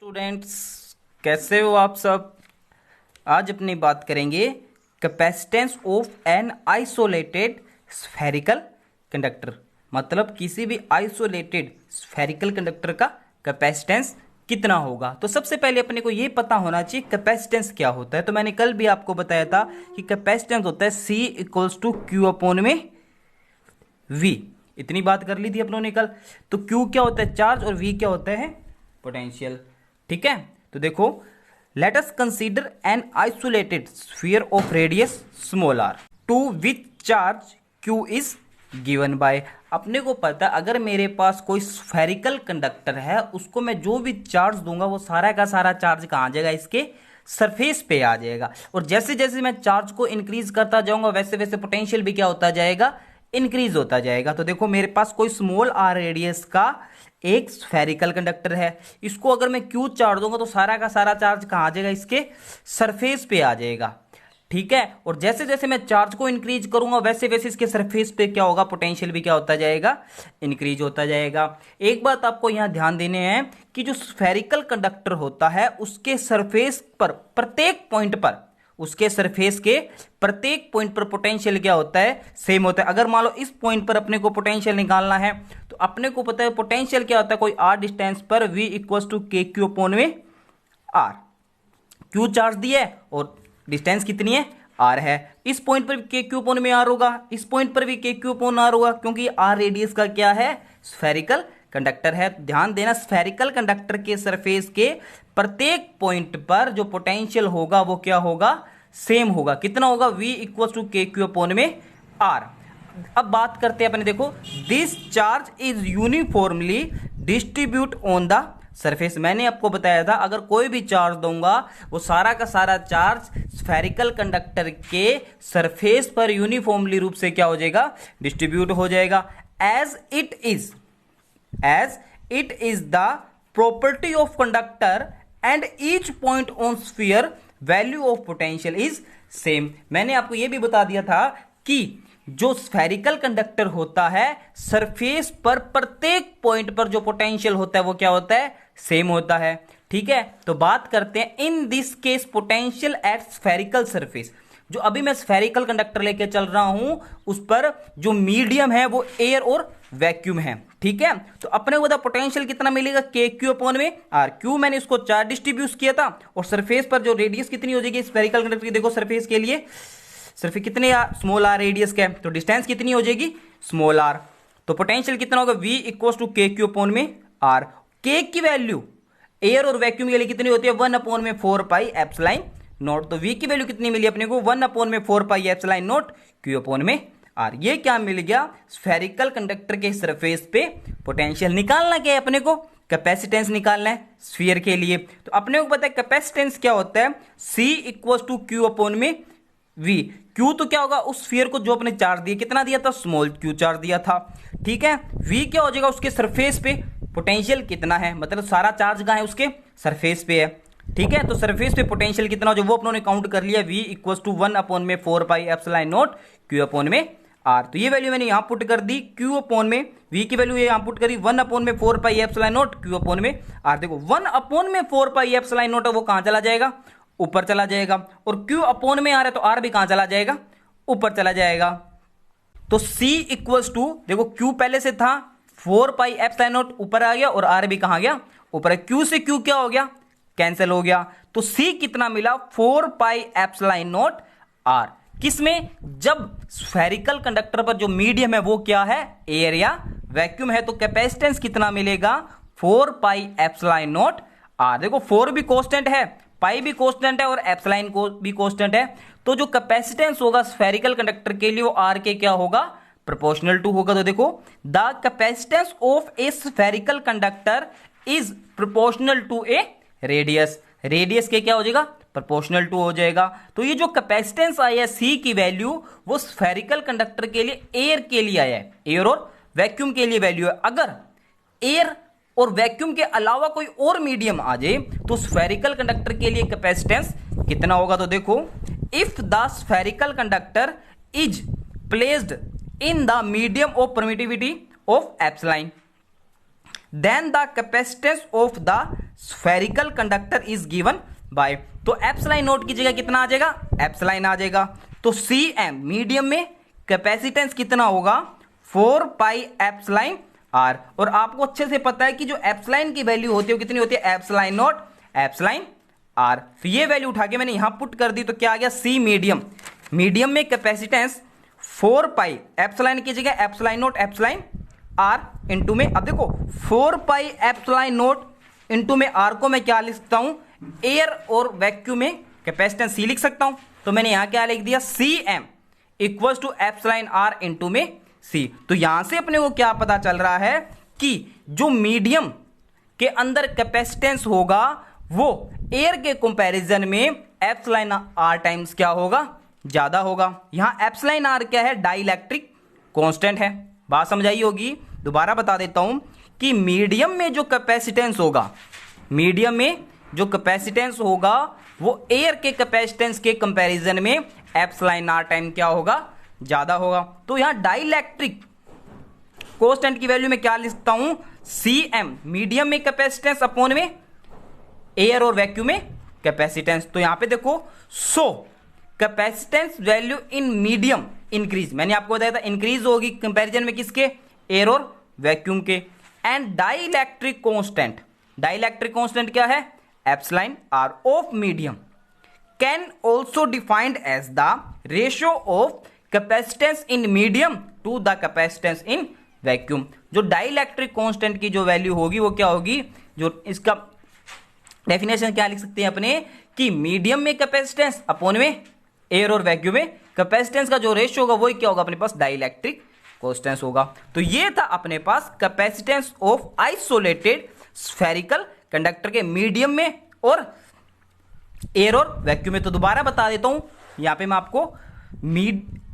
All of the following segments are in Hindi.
स्टूडेंट्स, कैसे हो आप सब। आज अपनी बात करेंगे capacitance of an isolated spherical conductor. मतलब किसी भी आइसोलेटेड स्फेरिकल कंडक्टर का कैपेसिटेंस कितना होगा। तो सबसे पहले अपने को यह पता होना चाहिए कैपेसिटेंस क्या होता है। तो मैंने कल भी आपको बताया था कि कैपेसिटेंस होता है C equals to Q upon में V। इतनी बात कर ली थी अपनों ने कल। तो Q क्या होता है, चार्ज, और V क्या होता है, पोटेंशियल। ठीक है, तो देखो, let us consider an isolated sphere of radius small r to which charge Q is given by. अपने को पता है अगर मेरे पास कोई स्फेरिकल कंडक्टर है, उसको मैं जो भी चार्ज दूंगा वो सारा का सारा चार्ज कहाँ आ जाएगा, इसके सरफेस पे आ जाएगा। और जैसे जैसे मैं चार्ज को इंक्रीज करता जाऊंगा वैसे वैसे पोटेंशियल भी क्या होता जाएगा, इंक्रीज होता जाएगा। तो देखो, मेरे पास कोई स्मॉल r रेडियस का एक स्फेरिकल कंडक्टर है, इसको अगर मैं Q चार्ज दूंगा तो सारा का सारा चार्ज कहाँ आ जाएगा, इसके सरफेस पे आ जाएगा। ठीक है, और जैसे जैसे मैं चार्ज को इंक्रीज करूंगा वैसे वैसे इसके सरफेस पे क्या होगा, पोटेंशियल भी क्या होता जाएगा, इंक्रीज होता जाएगा। एक बात आपको यहां ध्यान देने हैं कि जो स्फेरिकल कंडक्टर होता है उसके सरफेस पर प्रत्येक पॉइंट पर, उसके सरफेस के प्रत्येक पॉइंट पर पोटेंशियल क्या होता है, सेम होता है। अगर मान लो इस पॉइंट पर अपने को पोटेंशियल निकालना है तो अपने को पता है पोटेंशियल क्या होता है, कोई r डिस्टेंस पर V इक्वल्स टू के क्यू अपॉन में r। क्यू चार्ज दिया है और डिस्टेंस कितनी है, r है। इस पॉइंट पर के क्यू अपॉन में r होगा, इस पॉइंट पर भी के क्यू अपॉन r होगा, क्योंकि r रेडियस का क्या है, स्फेरिकल कंडक्टर है। ध्यान देना, स्फेरिकल कंडक्टर के सरफेस के प्रत्येक पॉइंट पर जो पोटेंशियल होगा वो क्या होगा, सेम होगा। कितना होगा, V इक्वल टू के क्यू अपॉन में R। अब बात करते हैं अपने, देखो, this charge is uniformly distribute on the surface. मैंने आपको बताया था अगर कोई भी चार्ज दूंगा वो सारा का सारा चार्ज स्फेरिकल कंडक्टर के सरफेस पर यूनिफॉर्मली रूप से क्या हो जाएगा, डिस्ट्रीब्यूट हो जाएगा। As it is the property of conductor and each point on sphere value of potential is same। मैंने आपको यह भी बता दिया था कि जो स्फेरिकल कंडक्टर होता है सरफेस पर प्रत्येक पॉइंट पर जो पोटेंशियल होता है वो क्या होता है, सेम होता है। ठीक है, तो बात करते हैं in this case potential at spherical surface. जो अभी मैं स्फेरिकल कंडक्टर लेके चल रहा हूं उस पर जो मीडियम है वो एयर और वैक्यूम है। ठीक है, तो अपने को पोटेंशियल कितना मिलेगा, के क्यू अपॉन में आर। क्यू मैंने इसको चार डिस्ट्रीब्यूट किया था, और सरफेस पर जो रेडियस कितनी हो जाएगी स्फेरिकल कंडक्टर की, देखो सरफेस के लिए सरफेस कितने स्मॉल आर रेडियस का है, तो डिस्टेंस कितनी हो जाएगी, स्मॉल आर। तो पोटेंशियल कितना होगा, V इक्वल टू के क्यू अपॉन में आर। के की वैल्यू एयर और वैक्यूम के लिए कितनी होती है, 1 अपॉन में 4 पाई एप्सिलॉन नॉट। तो V की वैल्यू कितनी मिली अपने को, 1 अपॉन में 4 pi epsilon not Q upon में आर। ये क्या मिल गया, स्फेरिकल कंडक्टर के सरफेस पे पोटेंशियल। निकालना क्या है अपने को, कैपेसिटेंस निकालना है स्फीयर के लिए। तो अपने को पता है कैपेसिटेंस क्या होता है, C equal to Q upon में V। Q तो क्या होगा, उस स्फीयर को जो अपने चार्ज दिया, कितना दिया था, स्मॉल q चार्ज दिया था। ठीक है, V क्या हो जाएगा, उसके सरफेस पे पोटेंशियल कितना है, मतलब सारा चार्ज कहाँ है, उसके सरफेस पे है। ठीक है, तो सरफेस पे पोटेंशियल कितना हो जो वो अपनों ने काउंट कर लिया, V इक्वल टू 1 अपॉन में 4 pi epsilon not Q upon में R। तो ये वैल्यू मैंने यहां पुट कर दी, Q अपॉन में V की वैल्यू यहां पुट करी 1 अपॉन में 4 pi epsilon not Q upon में R। देखो 1 अपॉन में 4 पाई एप्सिलॉन नॉट है वो कहां चला जाएगा, ऊपर चला जाएगा, और Q अपॉन में आ रहा है तो R भी कहां चला जाएगा, ऊपर चला जाएगा। तो C इक्वल्स टू, देखो Q पहले से था 4 पाई एप्सिलॉन नॉट ऊपर आ गया, और R भी कहां गया, ऊपर है। Q से Q क्या हो गया, कैंसिल हो गया। तो C कितना मिला, 4 पाई एप्सिलॉन नॉट R। किसमें, जब स्फेरिकल कंडक्टर पर जो मीडियम है वो क्या है, एयर या वैक्यूम है। तो कैपेसिटेंस कितना मिलेगा, 4 पाई एप्सिलॉन नॉट R। देखो 4 भी कांस्टेंट है, पाई भी कांस्टेंट है, और एप्सिलॉन को भी कांस्टेंट है। तो जो कैपेसिटेंस होगा स्फेरिकल कंडक्टर के लिए वो R के क्या होगा, प्रोपोर्शनल टू होगा। तो देखो, the capacitance of a spherical conductor is proportional to a radius. Radius के क्या हो जाएगा, प्रोपोर्शनल टू हो जाएगा। तो ये जो कैपेसिटेंस आया है C की वैल्यू वो स्फेरिकल कंडक्टर के लिए एयर के लिए आया है, एयर और वैक्यूम के लिए वैल्यू है। अगर एयर और वैक्यूम के अलावा कोई और मीडियम आ जाए तो स्फेरिकल कंडक्टर के लिए कैपेसिटेंस कितना होगा। तो देखो, if the spherical conductor is placed in the medium of permittivity of epsilon, then the capacitance of the spherical conductor is given bye, तो एप्सिलॉन नोट की जगह कितना आ जाएगा, एप्सिलॉन आ जाएगा। तो Cm मीडियम में कैपेसिटेंस कितना होगा, 4 पाई एप्सिलॉन r, और आपको अच्छे से पता है कि जो एप्सिलॉन की वैल्यू होती है वो कितनी होती है, एप्सिलॉन नोट एप्सिलॉन r। तो ये वैल्यू उठा के मैंने यहां पुट कर दी, तो क्या आ गया, C मीडियम, मीडियम में कैपेसिटेंस 4 पाई एप्सिलॉन की जगह epsilon note epsilon r into में, अब देखो 4 पाई एप्सिलॉन नोट इंटू में r को मैं क्या लिख सकता हूं, एयर और वैक्यूम में कैपेसिटेंस C लिख सकता हूं। तो मैंने यहां क्या लिख दिया, Cm equal to epsilon r into में C। तो यहां से अपने को क्या पता चल रहा है कि जो मीडियम के अंदर कैपेसिटेंस होगा वो एयर के कंपैरिजन में एप्सिलॉन r टाइम्स क्या होगा, ज्यादा होगा। यहां एप्सिलॉन r क्या है, डाइलेक्ट्रिक कांस्टेंट है, बात समझ आई होगी। दोबारा बता देता हूं कि मीडियम में जो कैपेसिटेंस होगा, मीडियम में जो कैपेसिटेंस होगा वो एयर के कैपेसिटेंस के कंपैरिजन में एप्सिलॉन r टाइम क्या होगा, ज्यादा होगा। तो यहां डाइलेक्ट्रिक कांस्टेंट की वैल्यू में क्या लिखता हूं, Cm मीडियम में कैपेसिटेंस अपॉन में एयर और वैक्यूम में कैपेसिटेंस। तो यहां पे देखो, so capacitance value in medium increase, मैंने आपको बताया था इंक्रीज होगी कंपैरिजन में किसके, एयर और वैक्यूम के। And dielectric constant, dielectric constant क्या है, epsilon r of medium can also defined as the ratio of capacitance in medium to the capacitance in vacuum. जो डाइलेक्ट्रिक कांस्टेंट की जो वैल्यू होगी वो क्या होगी, जो इसका डेफिनेशन क्या लिख सकते हैं अपने, कि मीडियम में कैपेसिटेंस अपॉन में एयर और वैक्यूम में कैपेसिटेंस का जो रेशियो होगा वही क्या होगा अपने पास, डाइलेक्ट्रिक कांस्टेंट होगा। तो ये था अपने पास capacitance of isolated spherical conductor के मीडियम में और एयर और वैक्यूम में। तो दोबारा बता देता हूं, यहां पे मैं आपको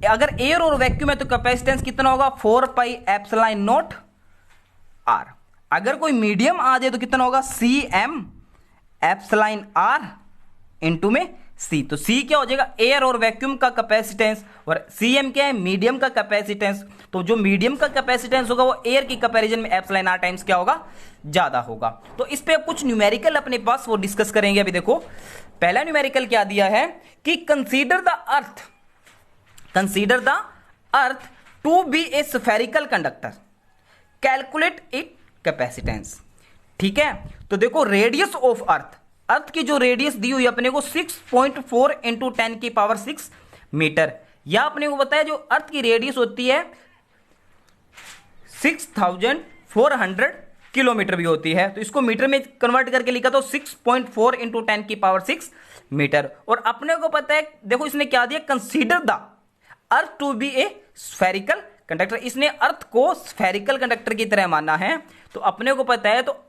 अगर एयर और वैक्यूम में तो कैपेसिटेंस कितना होगा, 4 पाई एप्सिलॉन नॉट r। अगर कोई मीडियम आ जाए तो कितना होगा, Cm एप्सिलॉन r इंटू में C। तो C क्या हो जाएगा, एयर और वैक्यूम का कैपेसिटेंस, और Cm क्या है, मीडियम का कैपेसिटेंस। तो जो मीडियम का कैपेसिटेंस होगा वो एयर की कंपैरिजन में एप्सिलॉन r टाइम्स क्या होगा, ज्यादा होगा। तो इस पे कुछ न्यूमेरिकल अपने पास वो डिस्कस करेंगे। अभी देखो पहला न्यूमेरिकल क्या दिया है कि consider the earth to be a spherical conductor, calculate it capacitance. ठीक है, तो देखो रेडियस ऑफ अर्थ की जो रेडियस दी हुई अपने को 6.4 इंटू 10 की पावर 6 मीटर, या अपने को बताया जो अर्थ की रेडियस होती है 6400 किलोमीटर भी होती है। तो इसको मीटर में कन्वर्ट करके लिखा तो 6.4 इंटू 10 की पावर 6 मीटर। और अपने को पता है, देखो इसने क्या दिया, consider the earth to be a spherical conductor. इसने अर्थ को स्फेरिकल कंडक्टर की तरह माना है। तो अपने को पता है, तो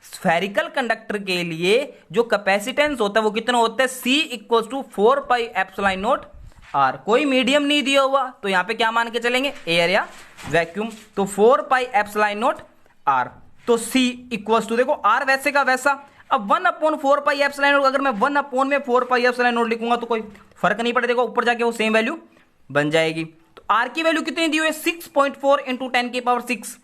स्फेरिकल कंडक्टर के लिए जो कैपेसिटेंस होता है वो कितना होता है, C equal to 4 pi epsilon naught r। कोई मीडियम नहीं दिया हुआ तो यहां पे क्या मान के चलेंगे, एयर या वैक्यूम। तो 4 पाई एप्सिलॉन नॉट r, तो C इक्वल टू, देखो r वैसे का वैसा। अब 1/4 पाई एप्सिलॉन नॉट, अगर मैं 1/4 पाई एप्सिलॉन नॉट लिखूंगा तो कोई फर्क नहीं पड़ेगा, ऊपर जाके वो सेम वैल्यू बन जाएगी। तो r की वैल्यू कितनी दी हुई है, 6.4 इंटू 10 की पावर 6,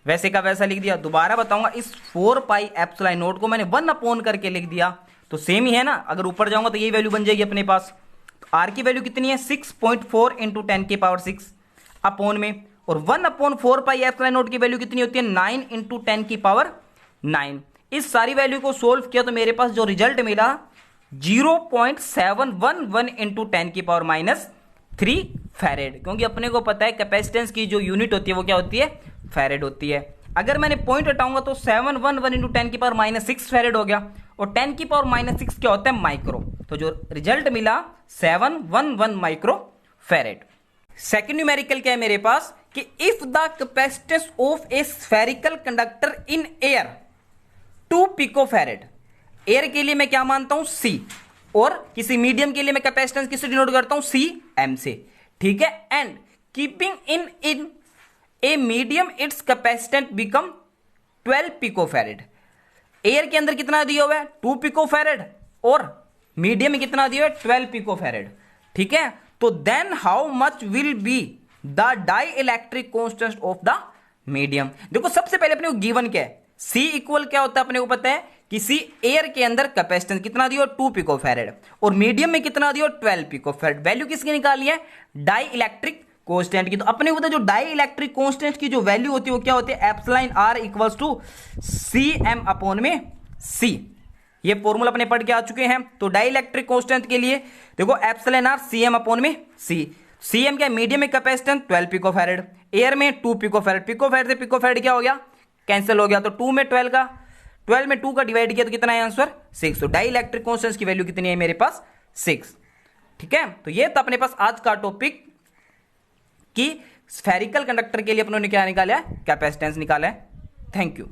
वैसे का वैसा लिख दिया। दोबारा बताऊंगा, इस 4 पाई एप्सिलॉन नॉट को मैंने 1 करके लिख दिया, तो सेम ही है ना। अगर ऊपर जाऊंगा तो ये वैल्यू बन जाएगी अपने पास। तो r की वैल्यू कितनी है, 6.4 इंटू 10 की पावर 6 अपॉन में, और 1/4 पाई एप्सिलॉन नॉट की वैल्यू कितनी होती है, 9 इंटू 10 की पावर 9। इस सारी वैल्यू को सोल्व किया तो मेरे पास जो रिजल्ट मिला 0.711 इंटू 10 की पावर -3 फैरेड, क्योंकि अपने को पता है कैपेसिटेंस की जो यूनिट होती है वो क्या होती है, फैरेड होती है। अगर मैंने पॉइंट हटाऊंगा तो 711 इंटू 10 की पावर -6 फैरेड हो गया, और 10 की पावर -6 क्या होता है, माइक्रो। तो जो रिजल्ट मिला 711 माइक्रो फैरेड। सेकेंड न्यूमेरिकल क्या है मेरे पास, कि if the capacitance of a spherical conductor in air 2 pico farad, air के लिए मैं क्या मानता हूं, C, और किसी मीडियम के लिए मैं कैपेसिटेंस किससे डिनोट करता हूं, Cm से। ठीक है, and keeping in a medium its capacitance become 12 pico farad. Air के अंदर कितना दिया हुआ है, 2 पिको फैरेड, और मीडियम में कितना दिया हुआ है, 12 पिको फैरेड। ठीक है, तो then how much will be the dielectric constant of the medium. देखो सबसे पहले अपने को गिवन क्या है, C इक्वल क्या होता है अपने को पता है, किसी एयर के अंदर कैपेसिटेंस कितना दियो 2 पिकोफैरेड और मीडियम में कितना दियो 12 पिकोफैरेड। वैल्यू किसकी निकाली है? डाई इलेक्ट्रिक कांस्टेंट की। तो अपने को जो डाई इलेक्ट्रिक कांस्टेंट की जो वैल्यू होती है वो क्या होती है? Epsilon r equals to C M upon में सी। ये फॉर्मूला अपने पढ़ के आ चुके हैं। तो डाई इलेक्ट्रिक कांस्टेंट के लिए देखो epsilon r C M upon में सी। सी एम क्या? मीडियम में कैपेसिटेंस 12 पिकोफैरेड, एयर में 2 पिकोफैरेड। पिकोफैरेड से पिकोफैरेड क्या हो गया? कैंसिल हो गया। तो 2 में 12 का 12 में 2 का डिवाइड किया तो कितना है आंसर? 6। तो डाई इलेक्ट्रिक कांस्टेंट की वैल्यू कितनी है मेरे पास? 6। ठीक है, तो ये था अपने पास आज का टॉपिक कि स्फेरिकल कंडक्टर के लिए अपनों ने क्या निकाला है? कैपेसिटेंस निकाला है। Thank you.